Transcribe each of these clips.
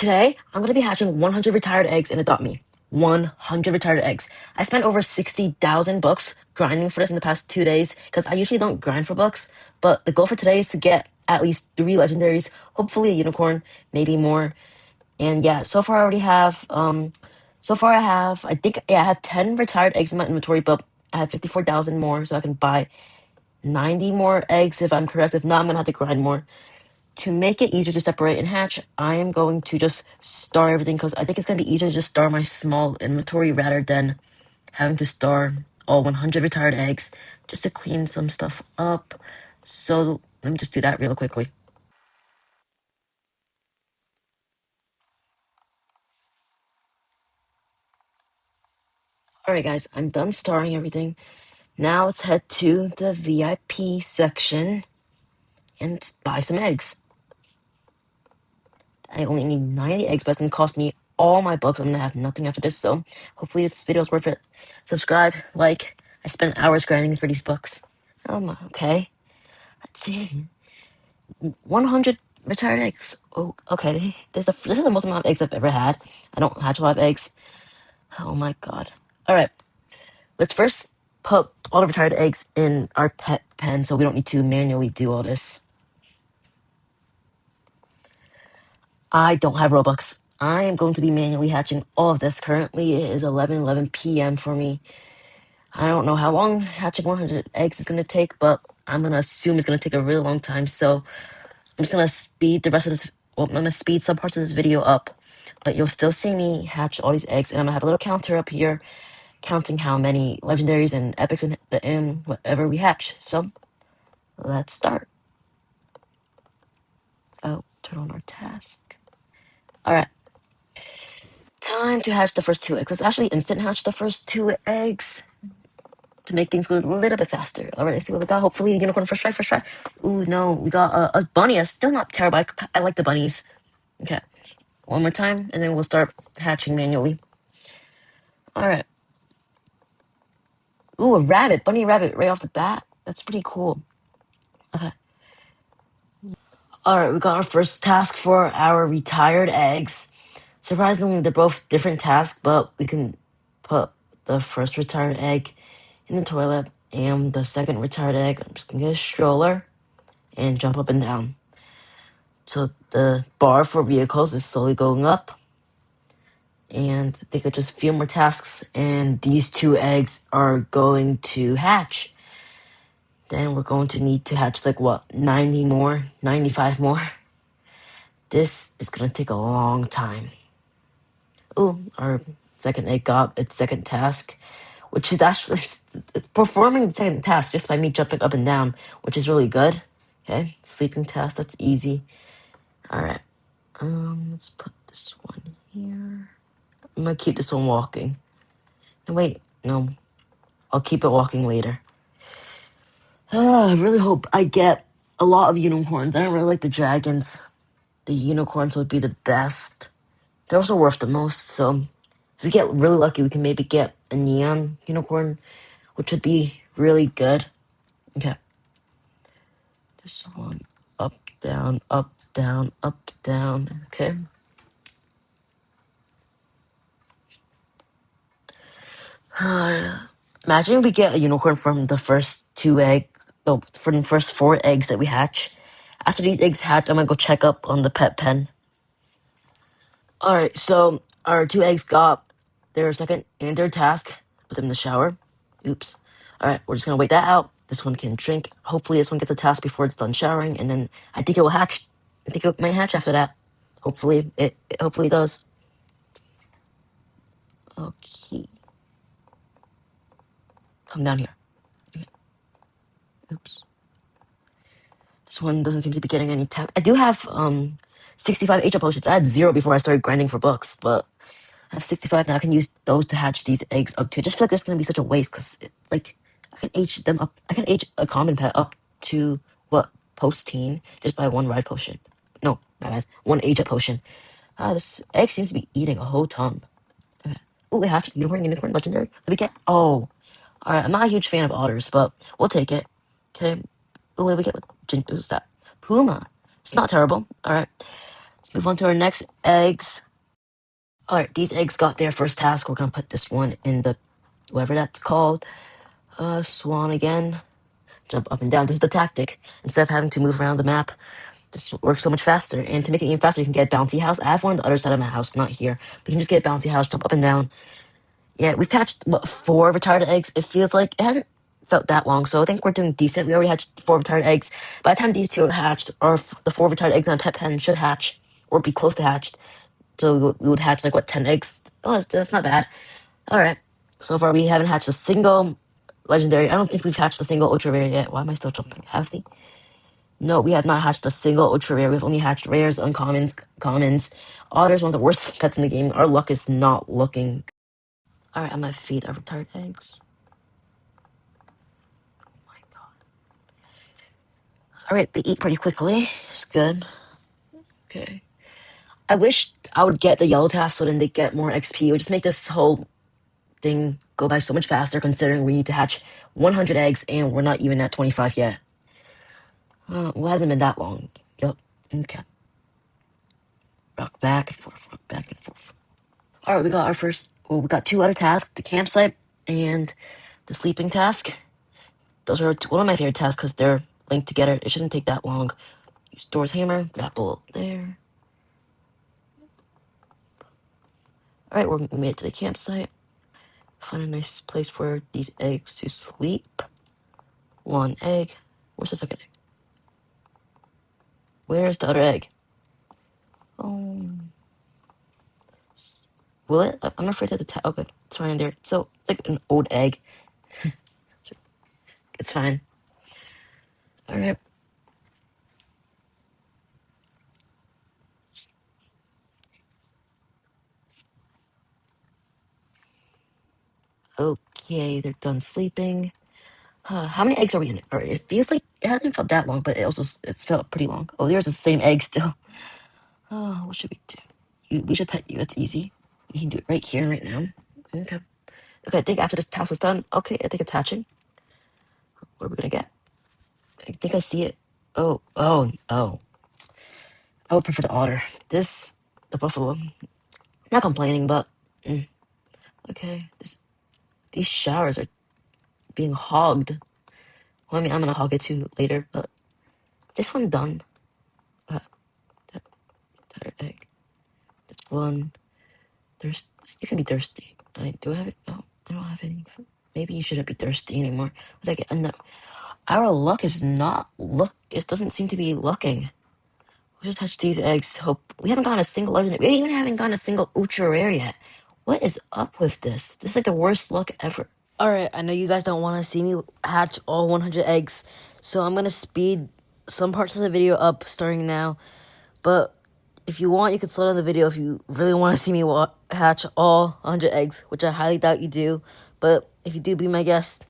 Today, I'm going to be hatching 100 retired eggs in Adopt Me. 100 retired eggs. I spent over 60,000 bucks grinding for this in the past 2 days because I usually don't grind for bucks, but the goal for today is to get at least 3 legendaries, hopefully a unicorn, maybe more. And yeah, so far I already have, I have 10 retired eggs in my inventory, but I have 54,000 more, so I can buy 90 more eggs if I'm correct. If not, I'm going to have to grind more. To make it easier to separate and hatch, I am going to just star everything because I think it's going to be easier to just star my small inventory rather than having to star all 100 retired eggs just to clean some stuff up. So let me just do that real quickly. Alright guys, I'm done starring everything. Now let's head to the VIP section and buy some eggs. I only need 90 eggs, but it's gonna cost me all my bucks. I'm gonna have nothing after this, so hopefully this video is worth it. Subscribe, like. I spent hours grinding for these books. Okay. Let's see. 100 retired eggs. Oh, okay. This is the most amount of eggs I've ever had. I don't hatch a lot of eggs. Oh my god. Alright. Let's first put all the retired eggs in our pet pen so we don't need to manually do all this. I don't have Robux. I am going to be manually hatching all of this. Currently, it is 11 p.m. for me. I don't know how long hatching 100 eggs is going to take, but I'm going to assume it's going to take a really long time. So I'm just going to speed the rest of this. Well, I'm going to speed some parts of this video up. But you'll still see me hatch all these eggs. And I'm going to have a little counter up here counting how many legendaries and epics and whatever we hatch. So let's start. Oh, turn on our task. Alright. Time to hatch the first 2 eggs. Let's actually instant hatch the first 2 eggs to make things go a little bit faster. Alright, let's see what we got. Hopefully a unicorn first try. Ooh, no, we got a bunny. That's still not terrible. I like the bunnies. Okay, one more time, and then we'll start hatching manually. Alright. Ooh, a rabbit. Bunny rabbit right off the bat. That's pretty cool. Okay. Alright, we got our first task for our retired eggs. Surprisingly, they're both different tasks, but we can put the first retired egg in the toilet and the second retired egg. I'm just gonna get a stroller and jump up and down. So the bar for vehicles is slowly going up. And they could just few more tasks, and these 2 eggs are going to hatch. Then we're going to need to hatch like what, 90 more, 95 more. This is gonna take a long time. Ooh, our second egg got its second task, which is actually performing the second task just by me jumping up and down, which is really good. Okay, sleeping task, that's easy. Alright, let's put this one here. I'm gonna keep this one walking. No, wait, no. I'll keep it walking later. I really hope I get a lot of unicorns. I don't really like the dragons. The unicorns would be the best. They're also worth the most, so if we get really lucky, we can maybe get a neon unicorn, which would be really good. Okay. This one, up, down, up, down, up, down. Okay. Imagine we get a unicorn from the first 2 eggs, no, from the first 4 eggs that we hatch. After these eggs hatch, I'm gonna go check up on the pet pen. Alright, so our 2 eggs got their second and third task. Put them in the shower. Oops. Alright, we're just gonna wait that out. This one can drink. Hopefully this one gets a task before it's done showering, and then I think it will hatch. I think it might hatch after that. Hopefully it hopefully does. Okay. Come down here. Okay. Oops. This one doesn't seem to be getting any task. I do have 65 HL potions. I had 0 before I started grinding for books, but I have 65 now. I can use those to hatch these eggs up to. I just feel like it's gonna be such a waste because, like, I can age them up. I can age a common pet up to what, post-teen just by 1 ride potion. No, my bad. 1 age up potion. This egg seems to be eating a whole ton. Okay. Ooh, we hatched unicorn, legendary. Did we get? Oh, all right. I'm not a huge fan of otters, but we'll take it. Okay. Ooh, what did we get? Who's that? Puma. It's not terrible. All right. Move on to our next eggs. Alright, these eggs got their first task. We're gonna put this one in the, whatever that's called. Swan again. Jump up and down. This is the tactic. Instead of having to move around the map, this works so much faster. And to make it even faster, you can get Bounty House. I have one on the other side of my house, not here. But you can just get Bounty House, jump up and down. Yeah, we've hatched, what, 4 retired eggs? It feels like it hasn't felt that long, so I think we're doing decent. We already hatched 4 retired eggs. By the time these 2 hatched, or the 4 retired eggs on pet pen should hatch, or be close to hatched. So we would hatch, like, what, 10 eggs? Oh, that's not bad. Alright. So far, we haven't hatched a single legendary. I don't think we've hatched a single ultra rare yet. Why am I still jumping? Have we? No, we have not hatched a single ultra rare. We've only hatched rares, uncommons, commons. Otter's one of the worst pets in the game. Our luck is not looking. Alright, I'm gonna feed our retired eggs. Oh my god. Alright, they eat pretty quickly. It's good. Okay. I wish I would get the yellow task so then they get more XP. It would just make this whole thing go by so much faster considering we need to hatch 100 eggs and we're not even at 25 yet. Well, it hasn't been that long. Yup. Okay. Rock back and forth, rock back and forth. Alright, we got our first, well, we got 2 other tasks, the campsite and the sleeping task. Those are one of my favorite tasks because they're linked together. It shouldn't take that long. Use Thor's hammer, grapple there. Alright, we made it to the campsite. Find a nice place for these eggs to sleep. 1 egg. Where's the second egg? Where's the other egg? Oh. Will it? I'm afraid of the okay, it's fine in there. So, it's like an old egg. It's fine. Alright. Okay, they're done sleeping. How many eggs are we in it? Alright, it feels like it hasn't felt that long, but it's felt pretty long. Oh, there's the same egg still. Oh, what should we do? We should pet you. It's easy. We can do it right here, right now. Okay. Okay, I think after this task is done, okay, I think it's hatching. What are we gonna get? I think I see it. Oh. I would prefer the otter. The buffalo. Not complaining, but okay. These showers are being hogged. Well, I mean, I'm gonna hog it too later, but this one done. Uh, tired egg. This one. Thirst. You can be thirsty. Do I have it? Oh, I don't have any. Maybe you shouldn't be thirsty anymore. What did I get? No. Our luck is not look. It doesn't seem to be looking. We'll just hatch these eggs. Hope we haven't gotten a single legendary. We even haven't gotten a single ultra rare yet. What is up with this? This is like the worst luck ever. Alright, I know you guys don't want to see me hatch all 100 eggs, so I'm gonna speed some parts of the video up starting now. But if you want, you can slow down the video if you really want to see me hatch all 100 eggs, which I highly doubt you do. But if you do, be my guest.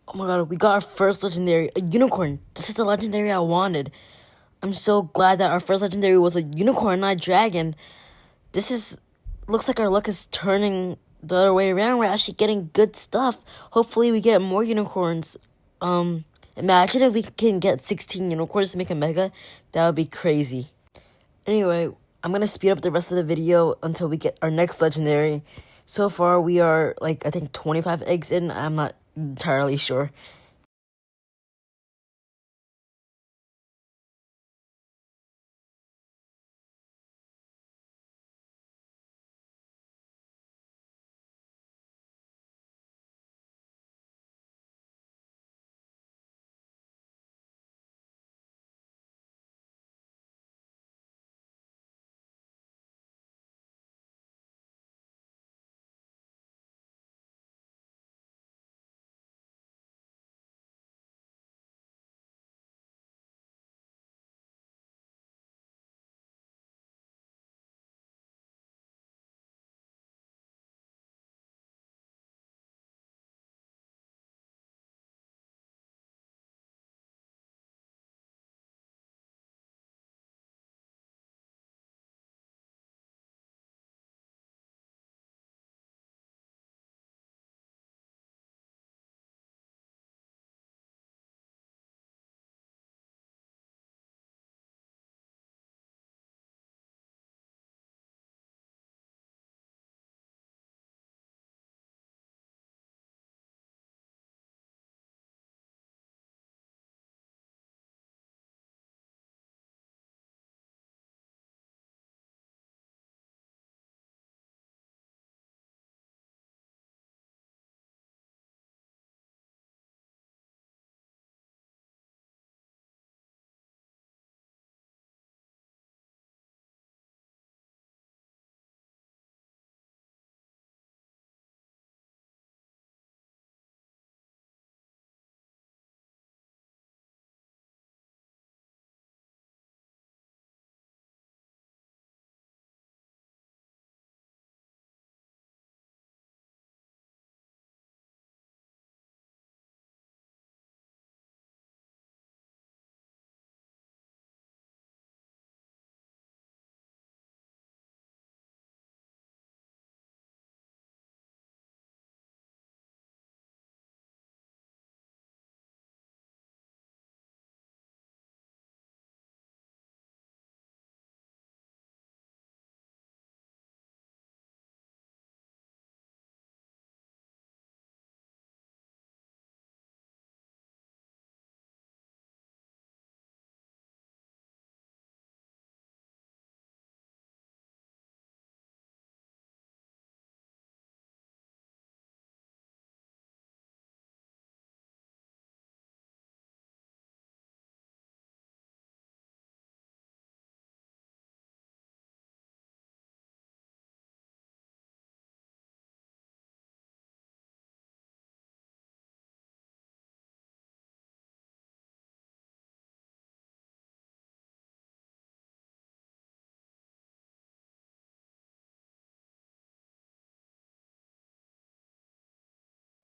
Oh my god, we got our first legendary, a unicorn. This is the legendary I wanted. I'm so glad that our first legendary was a unicorn, not a dragon. This is, looks like our luck is turning the other way around. We're actually getting good stuff. Hopefully we get more unicorns. Imagine if we can get 16 unicorns to make a mega. That would be crazy. Anyway, I'm gonna speed up the rest of the video until we get our next legendary. So far, we are, like, I think 25 eggs in. I'm not entirely sure.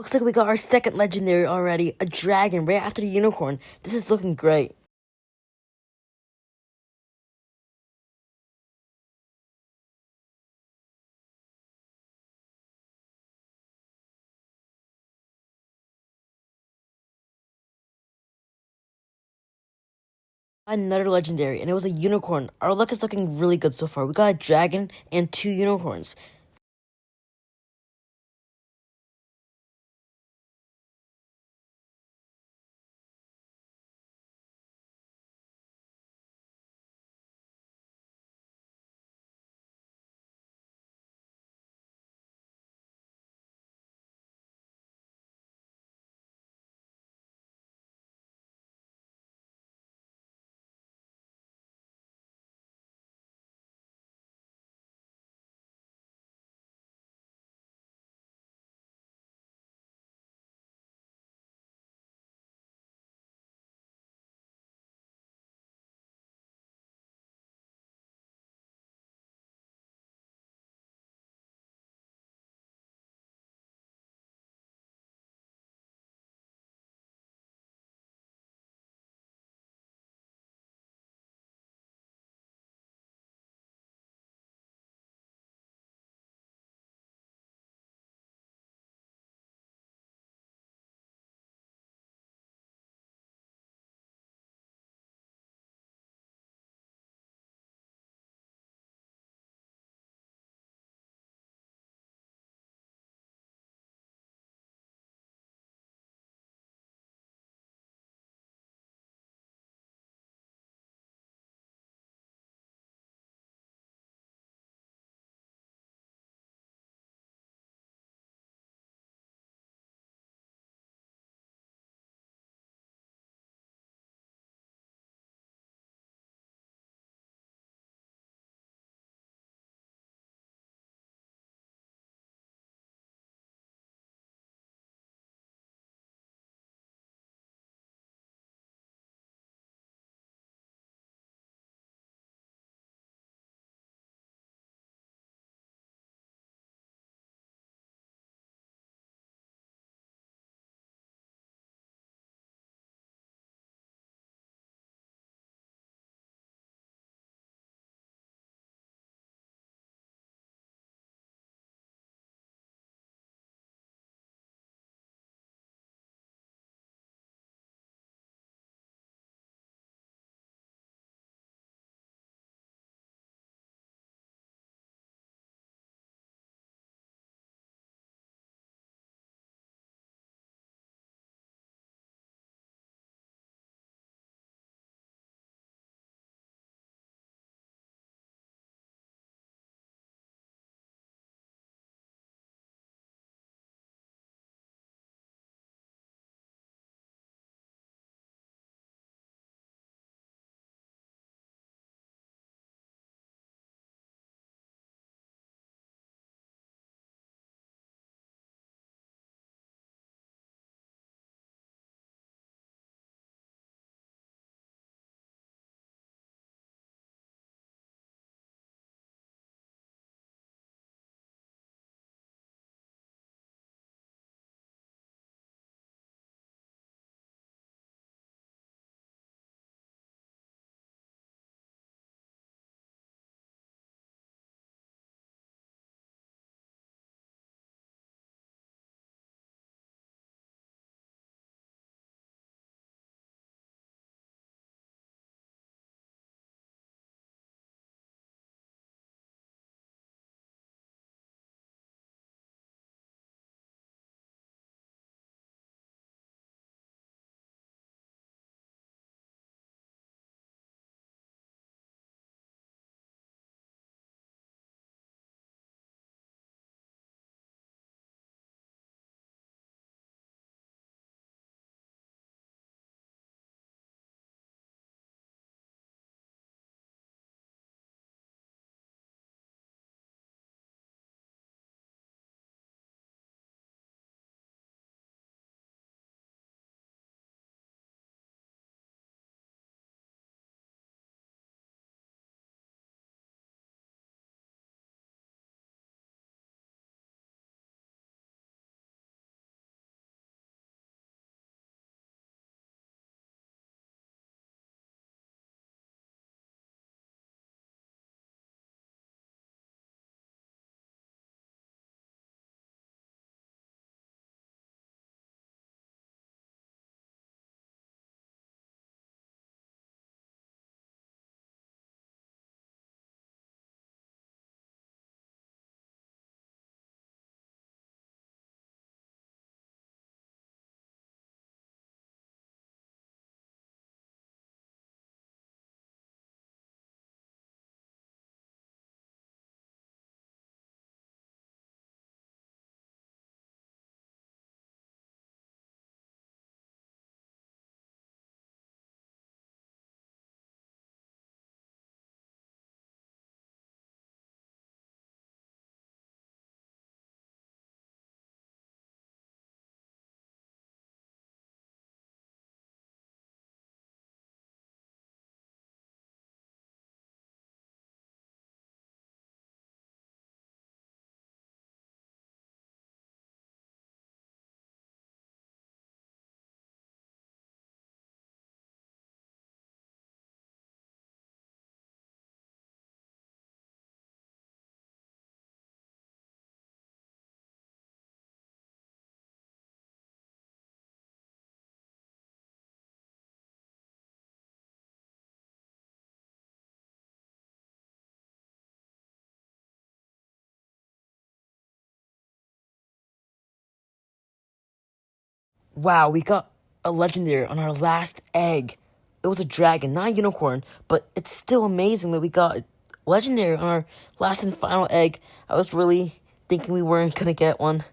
Looks like we got our second legendary already, a dragon right after the unicorn. This is looking great. Another legendary, and it was a unicorn. Our luck is looking really good so far. We got a dragon and two unicorns. Wow, we got a legendary on our last egg. It was a dragon, not a unicorn, but it's still amazing that we got a legendary on our last and final egg. I was really thinking we weren't gonna get one.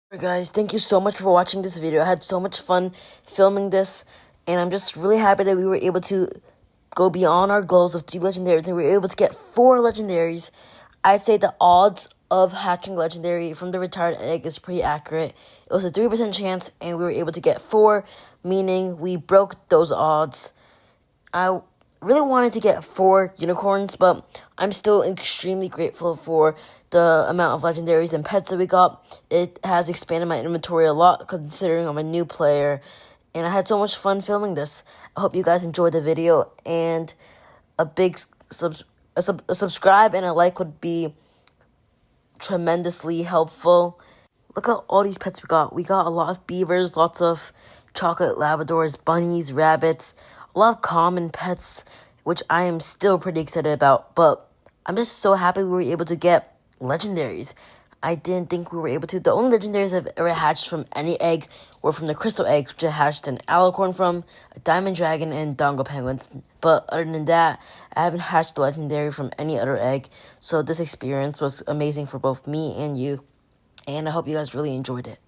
Alright guys, thank you so much for watching this video. I had so much fun filming this, and I'm just really happy that we were able to go beyond our goals of 3 legendaries, and we were able to get 4 legendaries. I'd say the odds of hatching legendary from the retired egg is pretty accurate. It was a 3% chance, and we were able to get 4, meaning we broke those odds. I really wanted to get 4 unicorns, but I'm still extremely grateful for the amount of legendaries and pets that we got. It has expanded my inventory a lot considering I'm a new player, and I had so much fun filming this. I hope you guys enjoyed the video, and a big subscribe and a like would be tremendously helpful. Look at all these pets we got. We got a lot of beavers, lots of chocolate labradors, bunnies, rabbits, a lot of common pets, which I am still pretty excited about. But I'm just so happy we were able to get legendaries. I didn't think we were able to. The only legendaries I've ever hatched from any egg were from the crystal eggs, which I hatched an alicorn from, a diamond dragon, and dongo penguins. But other than that, I haven't hatched a legendary from any other egg. So this experience was amazing for both me and you. And I hope you guys really enjoyed it.